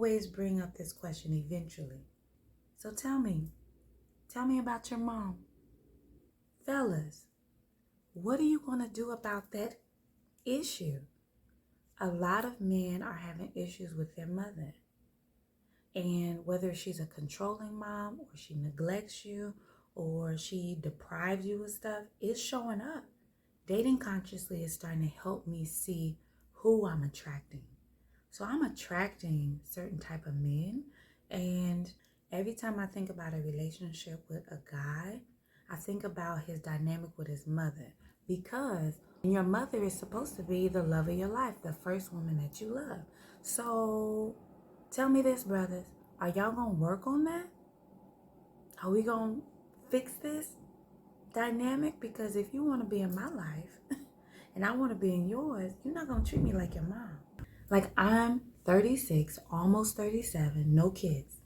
always bring up this question eventually. So tell me about your mom. Fellas, what are you going to do about that issue? A lot of men are having issues with their mother. And whether she's a controlling mom or she neglects you or she deprives you of stuff, it's showing up. Dating consciously is starting to help me see who I'm attracting. So I'm attracting certain type of men, and every time I think about a relationship with a guy, I think about his dynamic with his mother, because your mother is supposed to be the love of your life, the first woman that you love. So tell me this, brothers, are y'all gonna work on that? Are we gonna fix this dynamic? Because if you want to be in my life and I want to be in yours, you're not gonna treat me like your mom. Like, I'm 36, almost 37, no kids.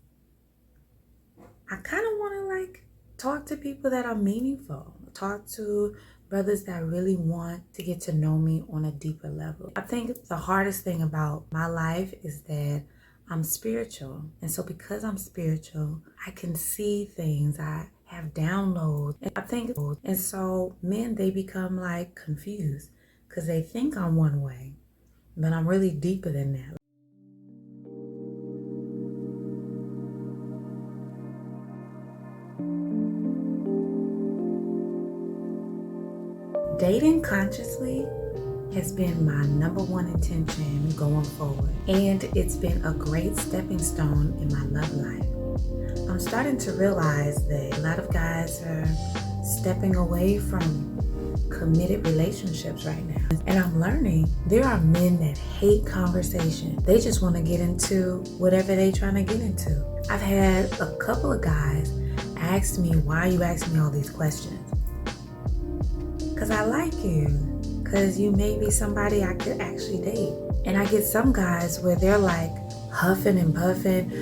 I kind of want to talk to people that are meaningful, talk to brothers that really want to get to know me on a deeper level. I think the hardest thing about my life is that I'm spiritual. And so because I'm spiritual, I can see things. I have downloads. And so men, they become confused because they think I'm one way, but I'm really deeper than that. Dating consciously has been my number one intention going forward, and it's been a great stepping stone in my love life. I'm starting to realize that a lot of guys are stepping away from committed relationships right now, and I'm learning there are men that hate conversation. They just want to get into whatever they're trying to get into. I've had a couple of guys ask me, why are you asking me all these questions? Because I like you. Because you may be somebody I could actually date. And I get some guys where they're huffing and puffing.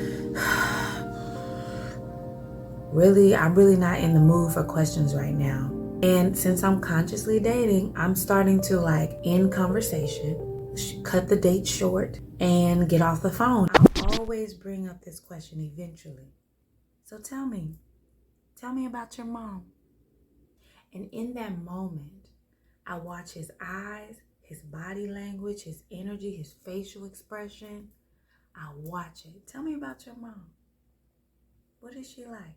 I'm really not in the mood for questions right now. And since I'm consciously dating, I'm starting to end conversation, cut the date short, and get off the phone. I'll always bring up this question eventually. So tell me about your mom. And in that moment, I watch his eyes, his body language, his energy, his facial expression. I watch it. Tell me about your mom. What is she like?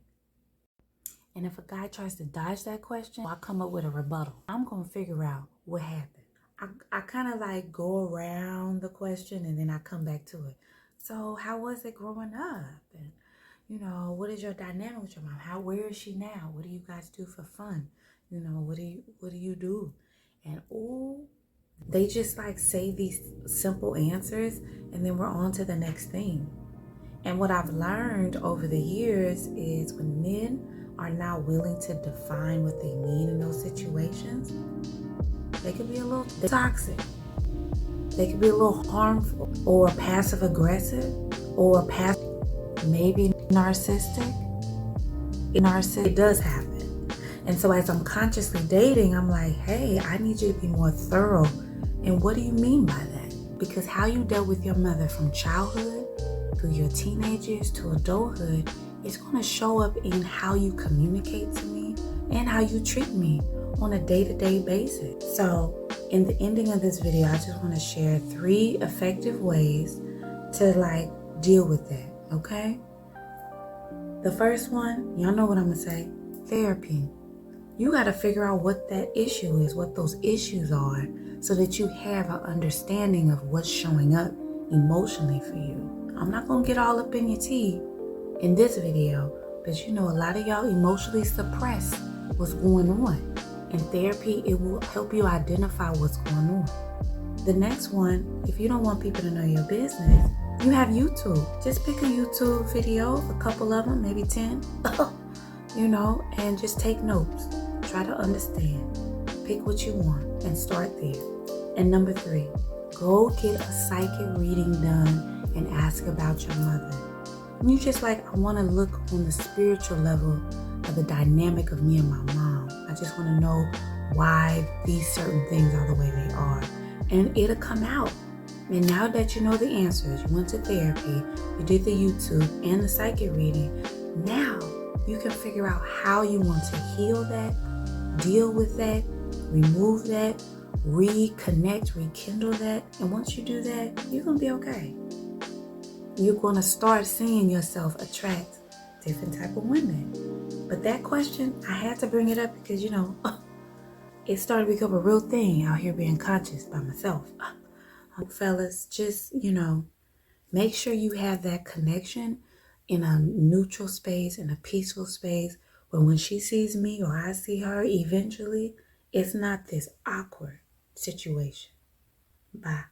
And if a guy tries to dodge that question, I'll come up with a rebuttal. I'm going to figure out what happened. I kind of go around the question and then I come back to it. So how was it growing up? And, what is your dynamic with your mom? Where is she now? What do you guys do for fun? What do you do? And they just say these simple answers and then we're on to the next thing. And what I've learned over the years is when men are not willing to define what they mean in those situations, they could be a little toxic. They could be a little harmful or passive aggressive or maybe narcissistic. It does happen. And so as I'm consciously dating, I'm like, hey, I need you to be more thorough. And what do you mean by that? Because how you dealt with your mother from childhood through your teenagers to adulthood, it's going to show up in how you communicate to me and how you treat me on a day-to-day basis. So in the ending of this video, I just want to share 3 effective ways to deal with that, okay? The first one, y'all know what I'm going to say, therapy. You got to figure out what that issue is, what those issues are, so that you have an understanding of what's showing up emotionally for you. I'm not going to get all up in your tea in this video, but a lot of y'all emotionally suppress what's going on. In therapy, it will help you identify what's going on. The next one, if you don't want people to know your business, you have YouTube. Just pick a YouTube video, a couple of them, maybe 10, and just take notes. Try to understand. Pick what you want and start there. And number 3, go get a psychic reading done and ask about your mother. And you just I want to look on the spiritual level of the dynamic of me and my mom. I just want to know why these certain things are the way they are. And it'll come out. And now that you know the answers, you went to therapy, you did the YouTube and the psychic reading, now you can figure out how you want to heal that, deal with that, remove that, reconnect, rekindle that. And once you do that, you're going to be okay. You're going to start seeing yourself attract different type of women. But that question, I had to bring it up because, it started to become a real thing out here being conscious by myself. Fellas, just, make sure you have that connection in a neutral space, in a peaceful space, where when she sees me or I see her eventually, it's not this awkward situation. Bye.